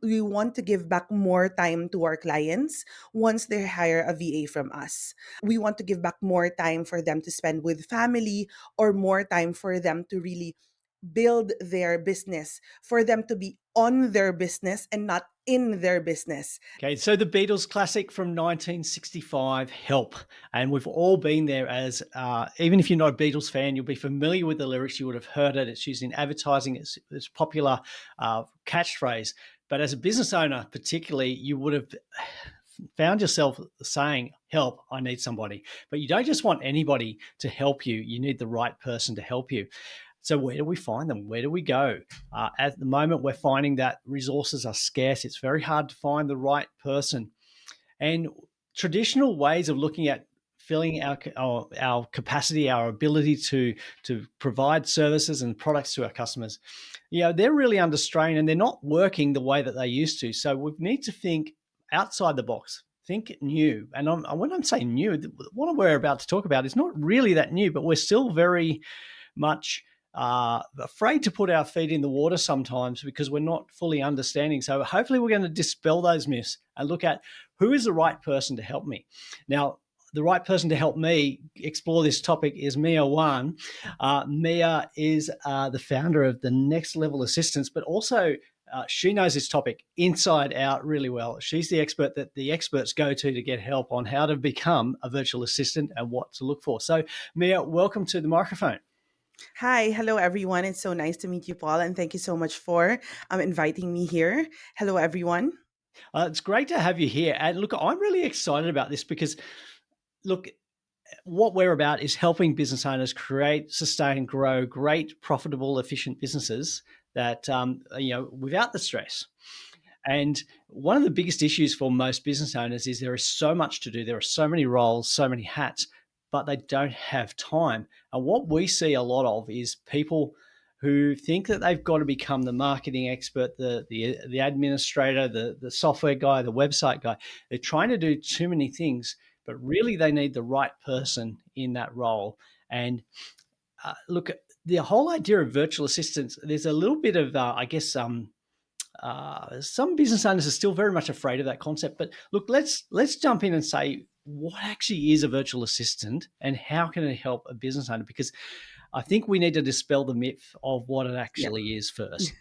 we want to give back more time to our clients once they hire a VA from us. We want to give back more time for them to spend with family, or more time for them to really build their business, for them to be on their business and not in their business. Okay, so the Beatles classic from 1965, Help. And we've all been there even if you're not a Beatles fan, you'll be familiar with the lyrics. You would have heard it. It's used in advertising. It's popular catchphrase. But as a business owner, particularly, you would have found yourself saying, help, I need somebody. But you don't just want anybody to help you. You need the right person to help you. So where do we find them? Where do we go? At the moment, we're finding that resources are scarce. It's very hard to find the right person. And traditional ways of looking at filling our capacity, our ability to provide services and products to our customers, they're really under strain and they're not working the way that they used to. So we need to think outside the box. Think new. And when I'm saying new, what we're about to talk about is not really that new, but we're still very much afraid to put our feet in the water sometimes because we're not fully understanding. So hopefully we're going to dispel those myths and look at who is the right person to help me. Now, the right person to help me explore this topic is Mia Juan. Mia is the founder of the Next Level Assistance, but also she knows this topic inside out really well. She's the expert that the experts go to get help on how to become a virtual assistant and what to look for. So, Mia, welcome to the microphone. Hi, hello everyone. It's so nice to meet you, Paul, and thank you so much for inviting me here. Hello, everyone. It's great to have you here. And look, I'm really excited about this because, look, what we're about is helping business owners create, sustain, grow great, profitable, efficient businesses that, without the stress. And one of the biggest issues for most business owners is there is so much to do. There are so many roles, so many hats, but they don't have time. And what we see a lot of is people who think that they've got to become the marketing expert, the administrator, the software guy, the website guy. They're trying to do too many things, but really they need the right person in that role. And look, the whole idea of virtual assistants, there's a little bit of, some business owners are still very much afraid of that concept. But look, let's jump in and say what actually is a virtual assistant and how can it help a business owner? Because I think we need to dispel the myth of what it Yeah. actually is first.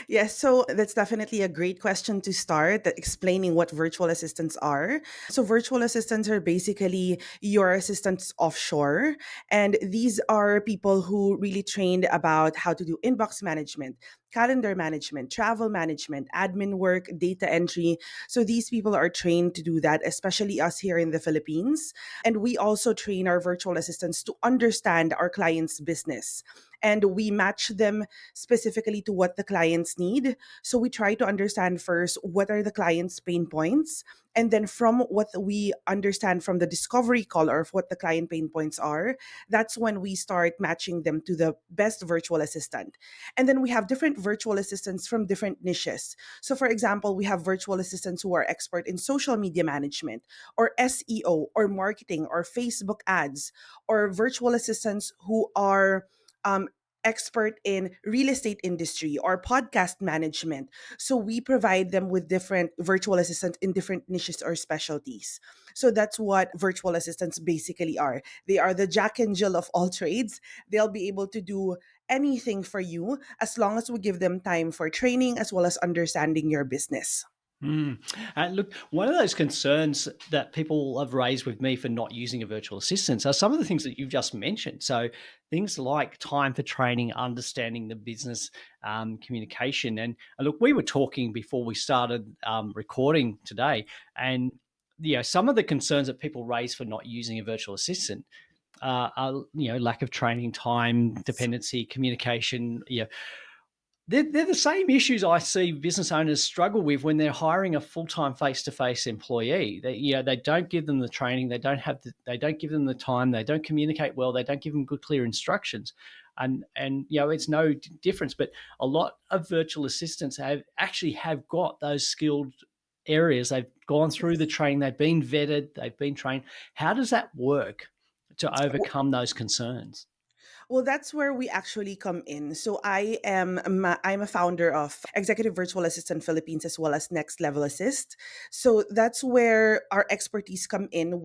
Yes, so that's definitely a great question to start, that explaining what virtual assistants are. So virtual assistants are basically your assistants offshore, and these are people who really trained about how to do inbox management, calendar management, travel management, admin work, data entry. So these people are trained to do that, especially us here in the Philippines. And we also train our virtual assistants to understand our clients' business. And we match them specifically to what the clients need. So we try to understand first what are the client's pain points. And then from what we understand from the discovery call or of what the client pain points are, that's when we start matching them to the best virtual assistant. And then we have different virtual assistants from different niches. So for example, we have virtual assistants who are expert in social media management or SEO or marketing or Facebook ads, or virtual assistants who are um, expert in real estate industry or podcast management. So we provide them with different virtual assistants in different niches or specialties. So that's what virtual assistants basically are. They are the jack and Jill of all trades. They'll be able to do anything for you as long as we give them time for training as well as understanding your business. Mm. And look, one of those concerns that people have raised with me for not using a virtual assistant are some of the things that you've just mentioned. So things like time for training, understanding the business, communication. And look, we were talking before we started recording today, and some of the concerns that people raise for not using a virtual assistant are lack of training, time dependency, communication. They're the same issues I see business owners struggle with when they're hiring a full-time face-to-face employee. They don't give them the training, they don't give them the time, they don't communicate well, they don't give them good, clear instructions, and it's no difference. But a lot of virtual assistants have got those skilled areas. They've gone through the training, they've been vetted, they've been trained. How does that work to overcome those concerns? Well, that's where we actually come in. So I'm a founder of Executive Virtual Assistant Philippines as well as Next Level Assist. So that's where our expertise come in.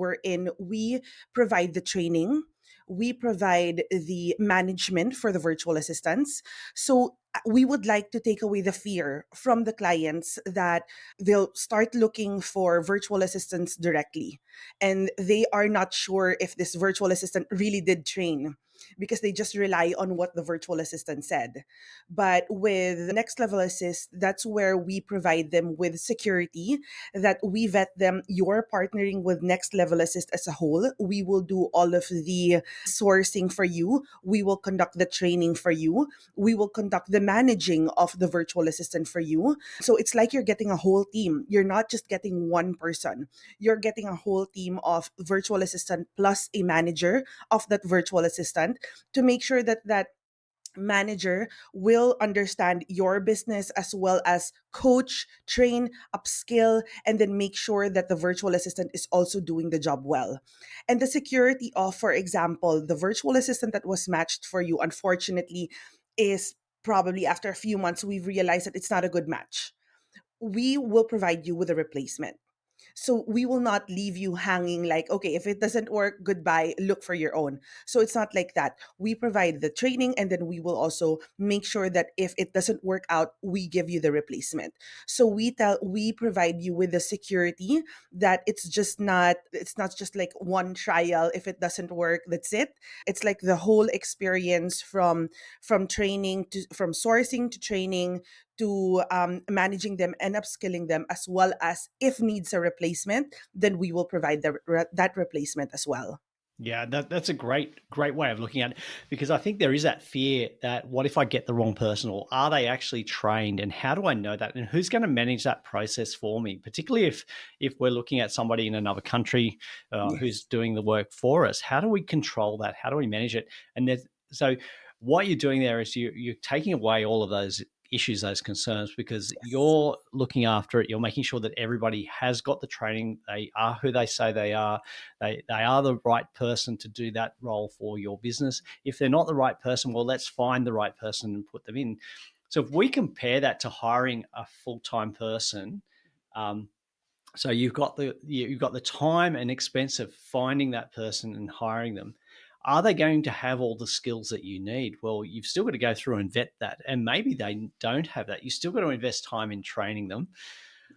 We provide the training, we provide the management for the virtual assistants. So we would like to take away the fear from the clients that they'll start looking for virtual assistants directly and they are not sure if this virtual assistant really did train because they just rely on what the virtual assistant said. But with Next Level Assist, that's where we provide them with security, that we vet them. You're partnering with Next Level Assist as a whole. We will do all of the sourcing for you. We will conduct the training for you. We will conduct the managing of the virtual assistant for you. So it's like you're getting a whole team. You're not just getting one person. You're getting a whole team of virtual assistant plus a manager of that virtual assistant to make sure that that manager will understand your business as well as coach, train, upskill, and then make sure that the virtual assistant is also doing the job well. And the security of, for example, the virtual assistant that was matched for you, unfortunately, is probably after a few months, we've realized that it's not a good match. We will provide you with a replacement. So we will not leave you hanging like, okay, if it doesn't work, goodbye, look for your own. So it's not like that. We provide the training and then we will also make sure that if it doesn't work out, we give you the replacement. So we provide you with the security that it's not just like one trial. If it doesn't work, that's it. It's like the whole experience from training to from sourcing to training to managing them and upskilling them, as well as if needs a replacement, then we will provide that replacement as well. Yeah, that's a great way of looking at it, because I think there is that fear that what if I get the wrong person, or are they actually trained, and how do I know that, and who's going to manage that process for me? Particularly if we're looking at somebody in another country who's Yes. doing the work for us, how do we control that? How do we manage it? And so what you're doing there is you're taking away all of those issues, those concerns, because Yes. you're looking after it. You're making sure that everybody has got the training. They are who they say they are. They are the right person to do that role for your business. If they're not the right person, well, let's find the right person and put them in. So if we compare that to hiring a full-time person, um, so you've got the time and expense of finding that person and hiring them. Are they going to have all the skills that you need? Well, you've still got to go through and vet that, and maybe they don't have that. You still got to invest time in training them.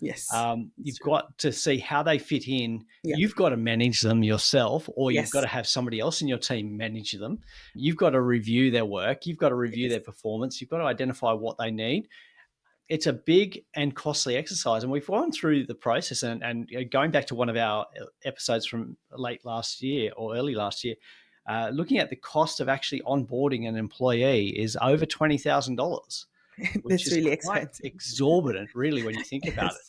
Yes. It's You've true. got to see how they fit in. Yeah. You've got to manage them yourself, or you've got Yes. to have somebody else in your team manage them. You've got to review their work. You've got to review Yes. their performance. You've got to identify what they need. It's a big and costly exercise. And we've gone through the process, and going back to one of our episodes from late last year or early last year, looking at the cost of actually onboarding an employee is over $20,000, which That's is really quite expensive. exorbitant, really, when you think about it. Yes.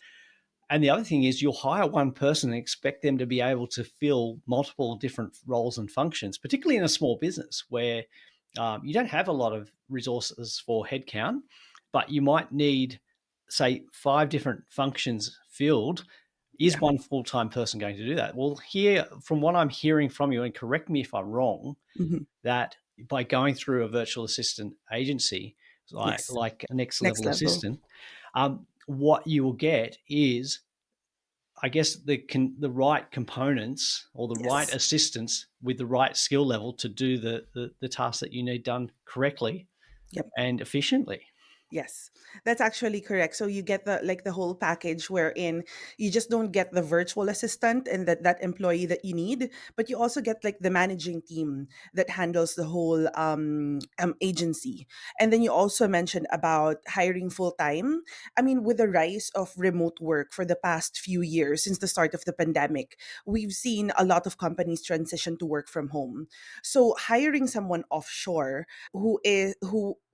And the other thing is, you'll hire one person and expect them to be able to fill multiple different roles and functions, particularly in a small business where you don't have a lot of resources for headcount, but you might need, say, 5 different functions filled. Is Yeah. one full-time person going to do that? Well, here, from what I'm hearing from you, and correct me if I'm wrong, Hmm. that by going through a virtual assistant agency like Yes. like a next Next level level. assistant, what you will get is, I guess, the right components or the right Yes. assistance with the right skill level to do the task that you need done correctly Yep. and efficiently. Yes, that's actually correct. So you get the whole package wherein you just don't get the virtual assistant and that employee that you need, but you also get like the managing team that handles the whole agency. And then you also mentioned about hiring full time. I mean, with the rise of remote work for the past few years since the start of the pandemic, we've seen a lot of companies transition to work from home. So hiring someone offshore who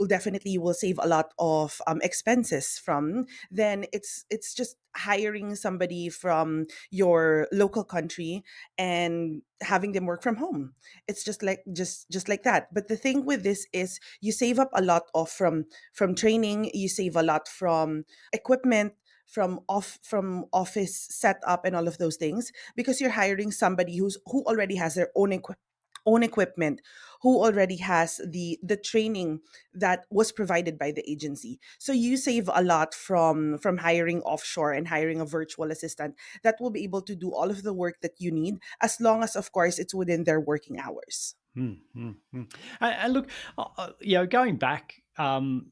definitely will save a lot of expenses from, then it's just hiring somebody from your local country and having them work from home. It's just like that. But the thing with this is you save up a lot of from training, you save a lot from equipment, from office setup and all of those things, because you're hiring somebody who already has their own equipment, own equipment, who already has the training that was provided by the agency. So you save a lot from hiring offshore and hiring a virtual assistant that will be able to do all of the work that you need, as long as of course it's within their working hours. Mm, mm, mm. And look, going back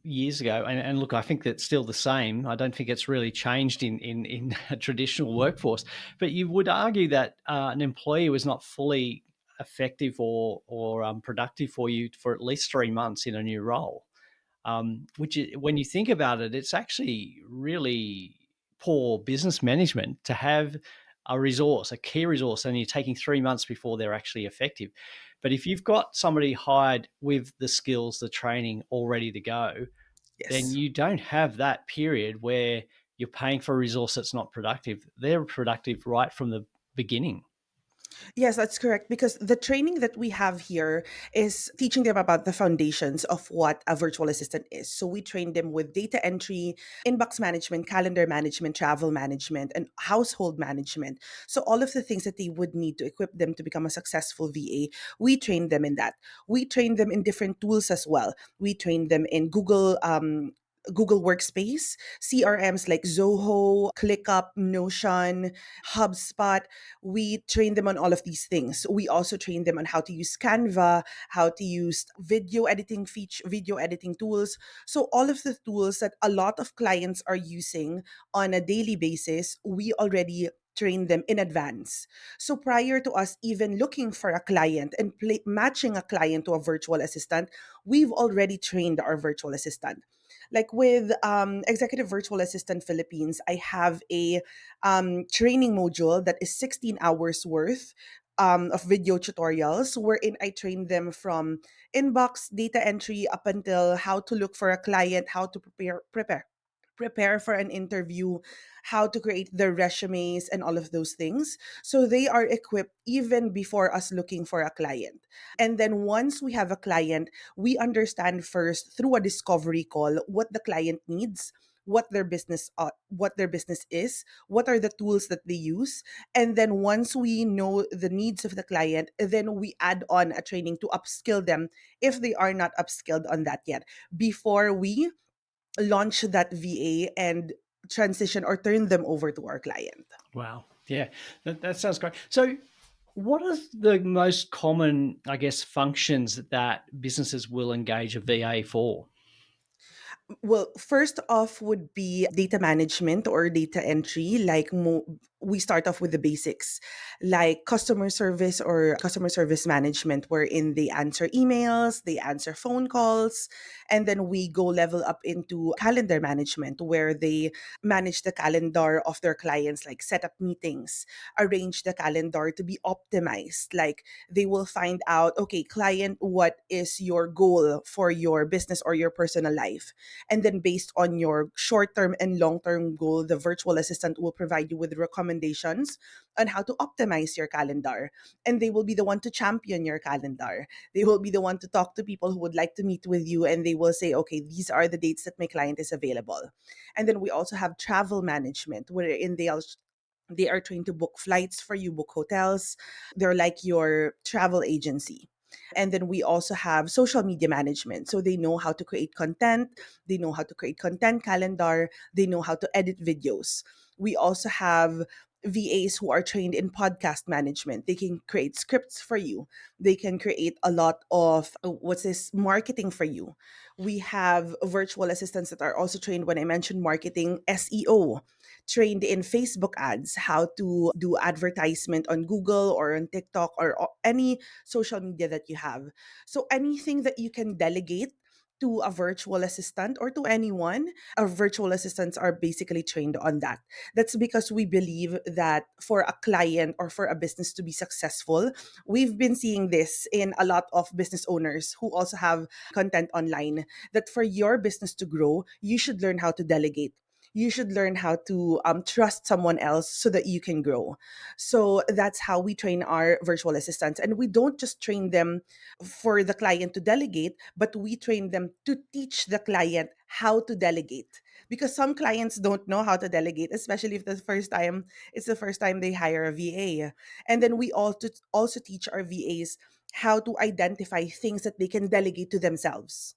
years ago, and look, I think that's still the same. I don't think it's really changed in a traditional workforce. But you would argue that an employee was not fully effective or productive for you for at least 3 months in a new role. Which is, when you think about it, it's actually really poor business management to have a resource, a key resource, and you're taking 3 months before they're actually effective. But if you've got somebody hired with the skills, the training all ready to go, then Yes. you don't have that period where you're paying for a resource that's not productive. They're productive right from the beginning. Yes, that's correct. Because the training that we have here is teaching them about the foundations of what a virtual assistant is. So we train them with data entry, inbox management, calendar management, travel management, and household management. So all of the things that they would need to equip them to become a successful VA, we train them in that. We train them in different tools as well. We train them in Google Workspace, CRMs like Zoho, ClickUp, Notion, HubSpot. We train them on all of these things. We also train them on how to use Canva, how to use video editing tools. So all of the tools that a lot of clients are using on a daily basis, we already train them in advance. So prior to us even looking for a client and matching a client to a virtual assistant, we've already trained our virtual assistant. Like with Executive Virtual Assistant Philippines, I have a training module that is 16 hours worth of video tutorials wherein I train them from inbox data entry up until how to look for a client, how to prepare for an interview, how to create their resumes and all of those things. So they are equipped even before us looking for a client. And then once we have a client, we understand first through a discovery call what the client needs, what their business is, what are the tools that they use. And then once we know the needs of the client, then we add on a training to upskill them if they are not upskilled on that yet, before we launch that VA and transition or turn them over to our client. Wow. Yeah, that sounds great. So, what are the most common, I guess, functions that businesses will engage a VA for? Well, first off would be data management or data entry. We start off with the basics, like customer service management, wherein they answer emails, they answer phone calls, and then we go level up into calendar management, where they manage the calendar of their clients, like set up meetings, arrange the calendar to be optimized. Like they will find out, okay, client, what is your goal for your business or your personal life? And then based on your short term and long term goal, the virtual assistant will provide you with recommendations on how to optimize your calendar. And they will be the one to champion your calendar. They will be the one to talk to people who would like to meet with you. And they will say, okay, these are the dates that my client is available. And then we also have travel management, wherein they are trained to book flights for you, book hotels. They're like your travel agency. And then we also have social media management. So they know how to create content, they know how to create content calendar, they know how to edit videos. We also have VAs who are trained in podcast management. They can create scripts for you. They can create a lot of marketing for you. We have virtual assistants that are also trained, when I mentioned marketing, SEO, trained in Facebook ads, how to do advertisement on Google or on TikTok or any social media that you have. So anything that you can delegate to a virtual assistant or to anyone, our virtual assistants are basically trained on that. That's because we believe that for a client or for a business to be successful, we've been seeing this in a lot of business owners who also have content online, that for your business to grow, you should learn how to delegate. You should learn how to trust someone else so that you can grow. So that's how we train our virtual assistants. And we don't just train them for the client to delegate, but we train them to teach the client how to delegate. Because some clients don't know how to delegate, especially if it's the first time they hire a VA. And then we also teach our VAs how to identify things that they can delegate to themselves.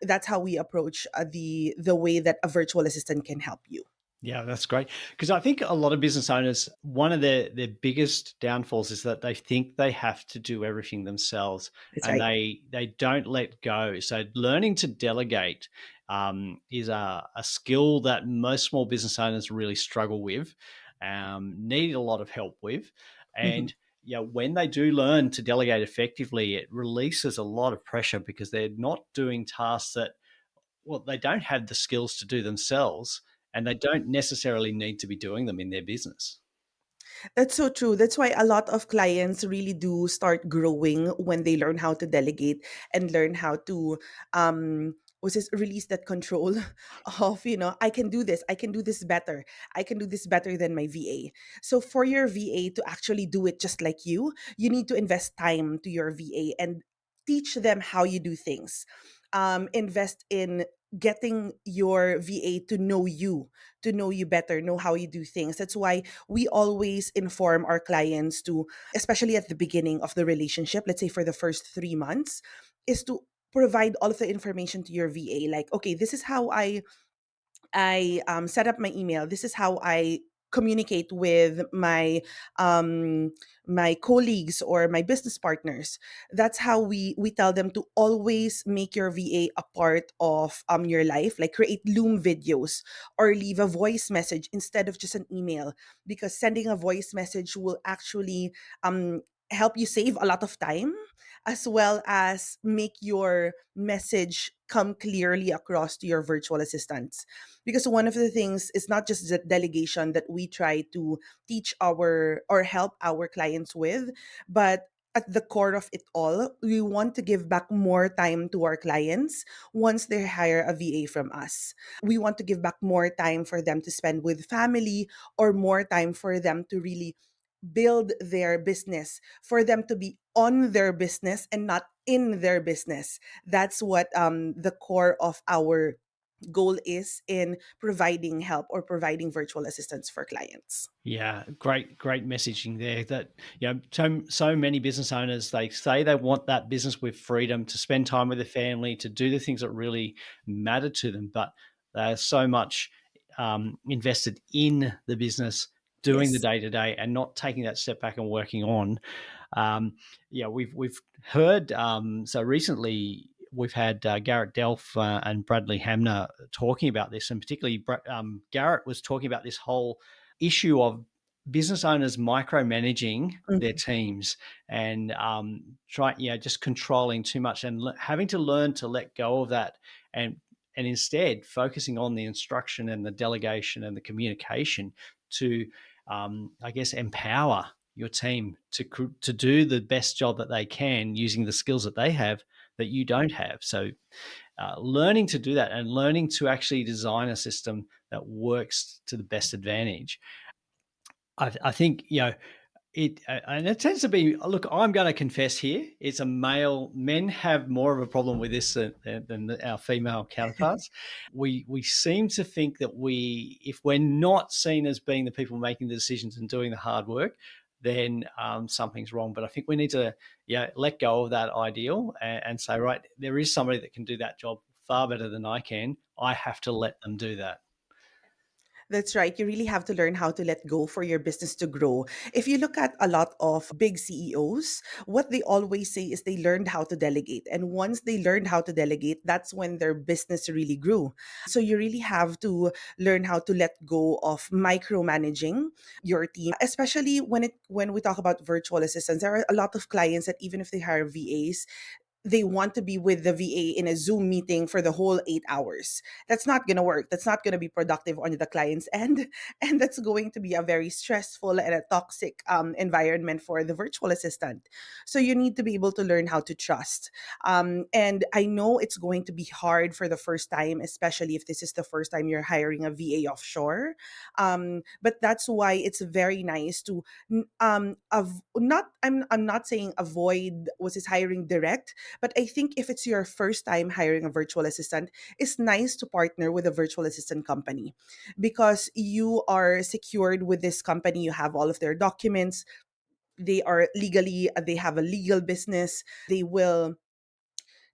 That's how we approach the way that a virtual assistant can help you. Yeah, that's great. Because I think a lot of business owners, one of their biggest downfalls is that they think they have to do everything themselves, That's and right. they don't let go. So learning to delegate is a skill that most small business owners really struggle with, need a lot of help with, Mhm. and when they do learn to delegate effectively, it releases a lot of pressure because they're not doing tasks that, well, they don't have the skills to do themselves, and they don't necessarily need to be doing them in their business. That's so true. That's why a lot of clients really do start growing when they learn how to delegate and learn how to was this release that control of, I can do this, I can do this better, I can do this better than my VA. So for your VA to actually do it just like you need to invest time to your VA and teach them how you do things. Invest in getting your VA to know you better, know how you do things. That's why we always inform our clients to, especially at the beginning of the relationship, let's say for the first 3 months, is to provide all of the information to your VA. Like, okay, this is how I set up my email. This is how I communicate with um, my colleagues or my business partners. That's how we tell them to always make your VA a part of your life. Like create Loom videos or leave a voice message instead of just an email, because sending a voice message will actually um, help you save a lot of time, as well as make your message come clearly across to your virtual assistants. Because one of the things is not just the delegation that we try to teach our or help our clients with, but at the core of it all, we want to give back more time to our clients once they hire a VA from us. We want to give back more time for them to spend with family, or more time for them to really build their business, for them to be on their business and not in their business. That's what the core of our goal is in providing help or providing virtual assistance for clients. Yeah, great messaging there. That so many business owners, they say they want that business with freedom to spend time with their family, to do the things that really matter to them, but they're so much invested in the business, doing the Yes. day to day, and not taking that step back and working on. We've heard so recently. We've had Garrett Delph and Bradley Hamner talking about this, and particularly Garrett was talking about this whole issue of business owners micromanaging their Mhm. teams and just controlling too much and having to learn to let go of that and instead focusing on the instruction and the delegation and the communication to I guess empower your team to do the best job that they can using the skills that they have that you don't have. So learning to do that and learning to actually design a system that works to the best advantage. I think it and it tends to be. Look, I'm going to confess here. It's a male. Men have more of a problem with this than our female counterparts. We seem to think that if we're not seen as being the people making the decisions and doing the hard work, then something's wrong. But I think we need to let go of that ideal and say, right, there is somebody that can do that job far better than I can. I have to let them do that. That's right. You really have to learn how to let go for your business to grow. If you look at a lot of big CEOs, what they always say is they learned how to delegate. And once they learned how to delegate, that's when their business really grew. So you really have to learn how to let go of micromanaging your team, especially when we talk about virtual assistants. There are a lot of clients that even if they hire VAs, they want to be with the VA in a Zoom meeting for the whole 8 hours. That's not going to work. That's not going to be productive on the client's end. And that's going to be a very stressful and a toxic environment for the virtual assistant. So you need to be able to learn how to trust. And I know it's going to be hard for the first time, especially if this is the first time you're hiring a VA offshore. But that's why it's very nice to not I'm not saying avoid was his hiring direct, but I think if it's your first time hiring a virtual assistant, it's nice to partner with a virtual assistant company, because you are secured with this company. You have all of their documents. they have a legal business. They will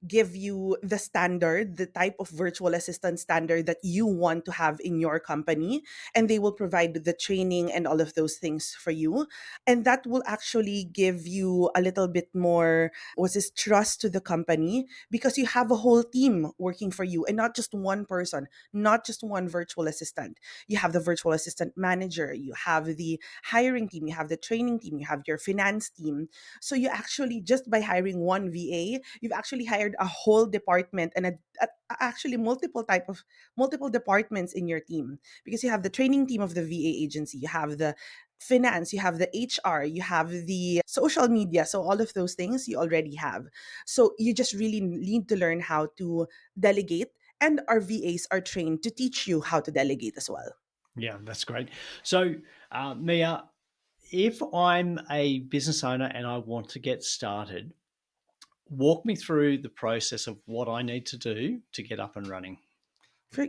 give you the standard, the type of virtual assistant standard that you want to have in your company, and they will provide the training and all of those things for you. And that will actually give you a little bit more, was this, trust to the company, because you have a whole team working for you and not just one person, not just one virtual assistant. You have the virtual assistant manager, you have the hiring team, you have the training team, you have your finance team. So you actually, just by hiring one VA, you've actually hired a whole department, and actually multiple departments in your team, because you have the training team of the VA agency, you have the finance, you have the HR, you have the social media. So all of those things you already have. So you just really need to learn how to delegate, and our VAs are trained to teach you how to delegate as well. Yeah, that's great. So, Mia, if I'm a business owner and I want to get started, walk me through the process of what I need to do to get up and running.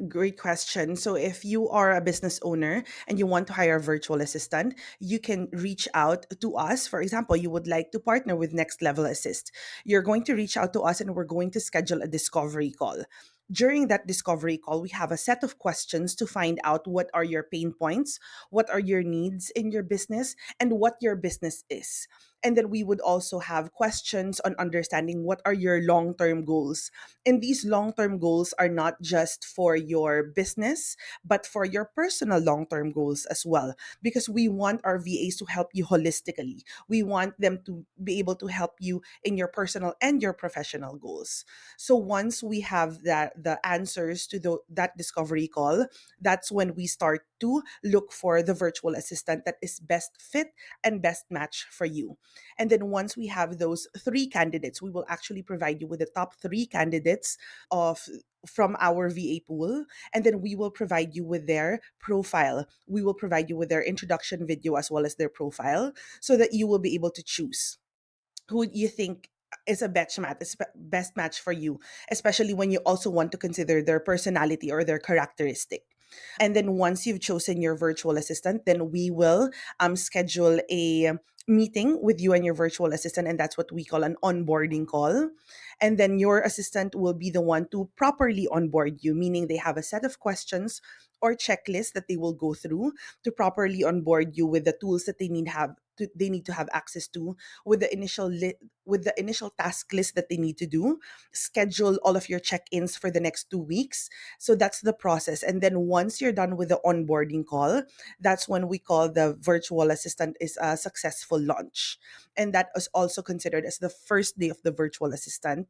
Great question. So, if you are a business owner and you want to hire a virtual assistant, you can reach out to us. For example, you would like to partner with Next Level Assist. You're going to reach out to us and we're going to schedule a discovery call. During that discovery call, we have a set of questions to find out what are your pain points, what are your needs in your business, and what your business is. And then we would also have questions on understanding what are your long term goals. And these long term goals are not just for your business, but for your personal long term goals as well. Because we want our VAs to help you holistically. We want them to be able to help you in your personal and your professional goals. So once we have the answers to that discovery call, that's when we start to look for the virtual assistant that is best fit and best match for you. And then once we have those three candidates, we will actually provide you with the top three candidates of from our VA pool, and then we will provide you with their profile. We will provide you with their introduction video as well as their profile, so that you will be able to choose who you think is a best match for you, especially when you also want to consider their personality or their characteristic. And then once you've chosen your virtual assistant, then we will schedule a meeting with you and your virtual assistant, and that's what we call an onboarding call. And then your assistant will be the one to properly onboard you, meaning they have a set of questions or checklists that they will go through to properly onboard you with the tools that they need to have access to, with with the initial task list that they need to do, schedule all of your check-ins for the next 2 weeks. So that's the process. And then once you're done with the onboarding call, that's when we call the virtual assistant is a successful launch. And that is also considered as the first day of the virtual assistant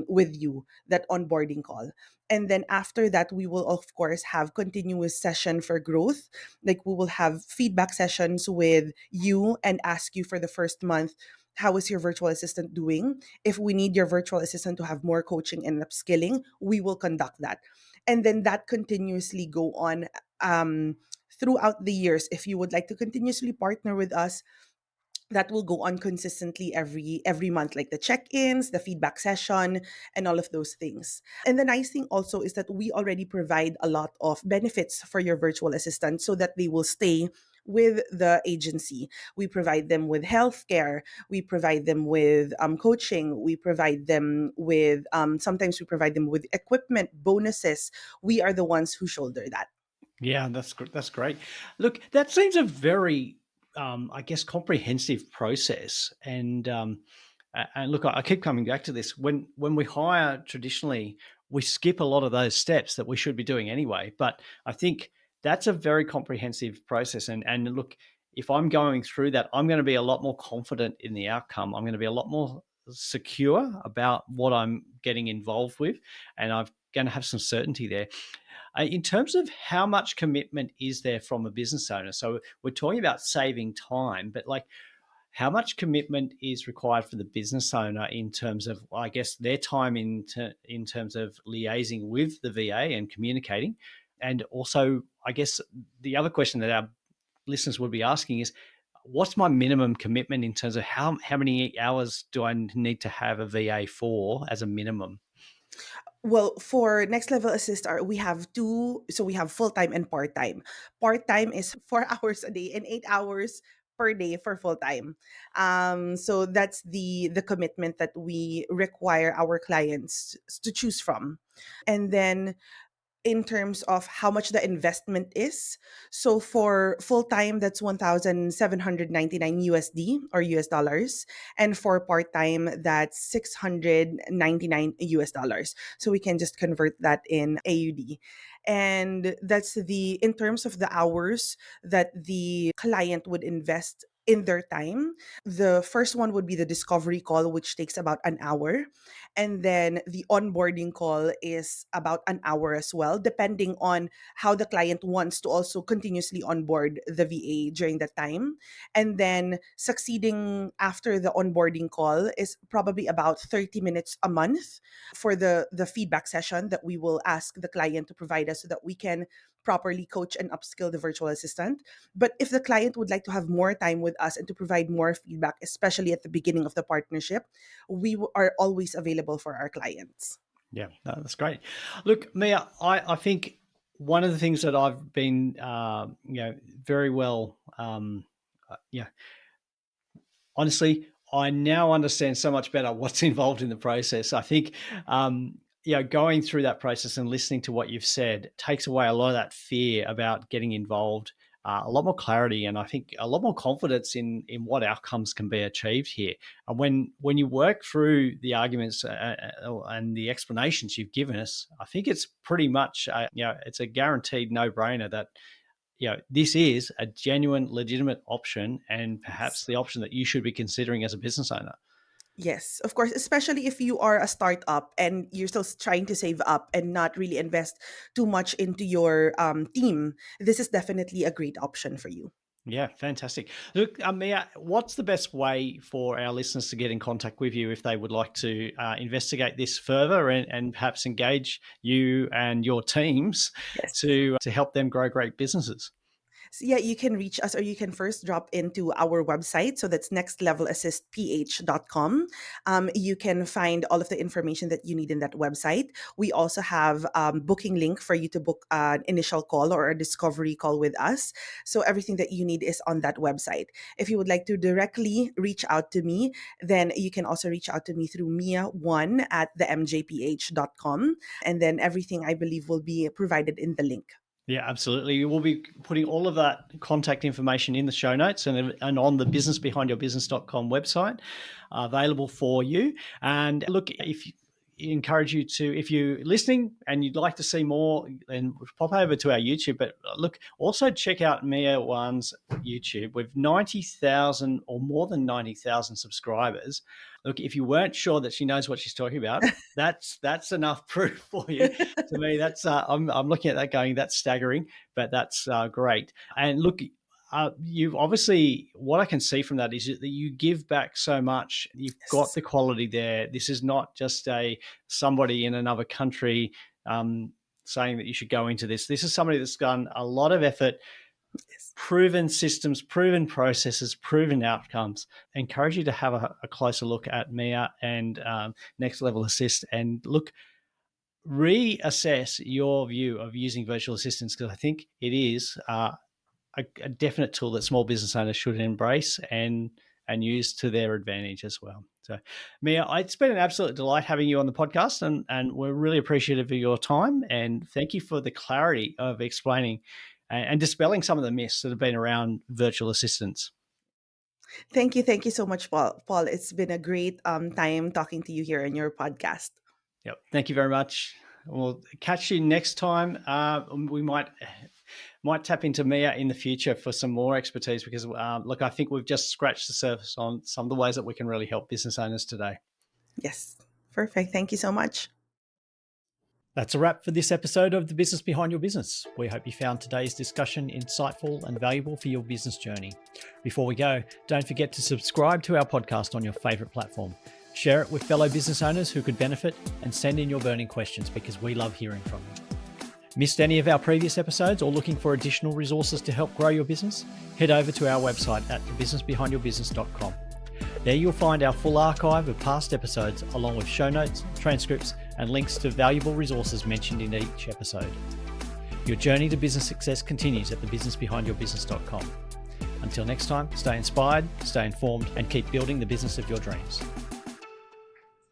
with you, that onboarding call. And then after that, we will of course have continuous session for growth. Like we will have feedback sessions with you and ask you for the first month, how is your virtual assistant doing? If we need your virtual assistant to have more coaching and upskilling, we will conduct that. And then that continuously go on throughout the years. If you would like to continuously partner with us, that will go on consistently every month, like the check-ins, the feedback session, and all of those things. And the nice thing also is that we already provide a lot of benefits for your virtual assistant so that they will stay with the agency. We provide them with healthcare, we provide them with coaching, we provide them with sometimes we provide them with equipment bonuses. We are the ones who shoulder that. Yeah, that's great. Look, that seems a very, I guess, comprehensive process. And look, I keep coming back to this. When we hire traditionally, we skip a lot of those steps that we should be doing anyway. But I think that's a very comprehensive process. And look, if I'm going through that, I'm going to be a lot more confident in the outcome. I'm going to be a lot more secure about what I'm getting involved with, and I'm going to have some certainty there. In terms of how much commitment is there from a business owner? So we're talking about saving time, but like how much commitment is required for the business owner in terms of, I guess, their time in terms of liaising with the VA and communicating? And also, I guess the other question that our listeners would be asking is, what's my minimum commitment in terms of how many hours do I need to have a VA for as a minimum? Well, for Next Level Assist, we have two. So we have full time and part time. Part time is 4 hours a day and 8 hours per day for full time. So that's the commitment that we require our clients to choose from. And then in terms of how much the investment is. So for full time, that's 1,799 USD or US dollars. And for part time, that's 699 US dollars. So we can just convert that in AUD. And that's in terms of the hours that the client would invest in their time. The first one would be the discovery call, which takes about an hour. And then the onboarding call is about an hour as well, depending on how the client wants to also continuously onboard the VA during that time. And then succeeding after the onboarding call is probably about 30 minutes a month for the feedback session that we will ask the client to provide us so that we can properly coach and upskill the virtual assistant. But if the client would like to have more time with us and to provide more feedback, especially at the beginning of the partnership, we are always available for our clients. Yeah, no, that's great. Look, Mia, I think one of the things that I've been, very well, honestly, I now understand so much better what's involved in the process. I think, going through that process and listening to what you've said takes away a lot of that fear about getting involved, a lot more clarity, and I think a lot more confidence in what outcomes can be achieved here. And when you work through the arguments and the explanations you've given us, I think it's pretty much, it's a guaranteed no-brainer that this is a genuine, legitimate option, and perhaps the option that you should be considering as a business owner. Yes, of course, especially if you are a startup and you're still trying to save up and not really invest too much into your team. This is definitely a great option for you. Yeah, fantastic. Look, Mia, what's the best way for our listeners to get in contact with you if they would like to investigate this further and perhaps engage you and your teams Yes. to help them grow great businesses? So yeah, you can reach us or you can first drop into our website. So that's nextlevelassistph.com. You can find all of the information that you need in that website. We also have booking link for you to book an initial call or a discovery call with us. So everything that you need is on that website. If you would like to directly reach out to me, then you can also reach out to me through Mia Juan at themjph.com. And then everything I believe will be provided in the link. Yeah, absolutely. We'll be putting all of that contact information in the show notes and on the businessbehindyourbusiness.com website, available for you. And look, if you're listening and you'd like to see more, then pop over to our YouTube. But look, also check out Mia Juan's YouTube. With 90,000 or more than 90,000 subscribers. Look, if you weren't sure that she knows what she's talking about, that's enough proof for you. To me, that's I'm looking at that going, that's staggering, but that's great. And look, you've obviously, what I can see from that is that you give back so much. You've got the quality there. This is not just somebody in another country saying that you should go into this. This is somebody that's done a lot of effort, proven systems, proven processes, proven outcomes. I encourage you to have a closer look at Mia and Next Level Assist, and look, reassess your view of using virtual assistants, because I think it is a definite tool that small business owners should embrace and use to their advantage as well. So, Mia, it's been an absolute delight having you on the podcast, and we're really appreciative of your time, and thank you for the clarity of explaining and dispelling some of the myths that have been around virtual assistants. Thank you so much, Paul. It's been a great time talking to you here on your podcast. Yep. Thank you very much. We'll catch you next time. We might tap into Mia in the future for some more expertise, because look, I think we've just scratched the surface on some of the ways that we can really help business owners today. Yes. Perfect. Thank you so much. That's a wrap for this episode of The Business Behind Your Business. We hope you found today's discussion insightful and valuable for your business journey. Before we go, don't forget to subscribe to our podcast on your favorite platform. Share it with fellow business owners who could benefit, and send in your burning questions, because we love hearing from you. Missed any of our previous episodes or looking for additional resources to help grow your business? Head over to our website at thebusinessbehindyourbusiness.com. There you'll find our full archive of past episodes, along with show notes, transcripts, and links to valuable resources mentioned in each episode. Your journey to business success continues at thebusinessbehindyourbusiness.com. Until next time, stay inspired, stay informed, and keep building the business of your dreams.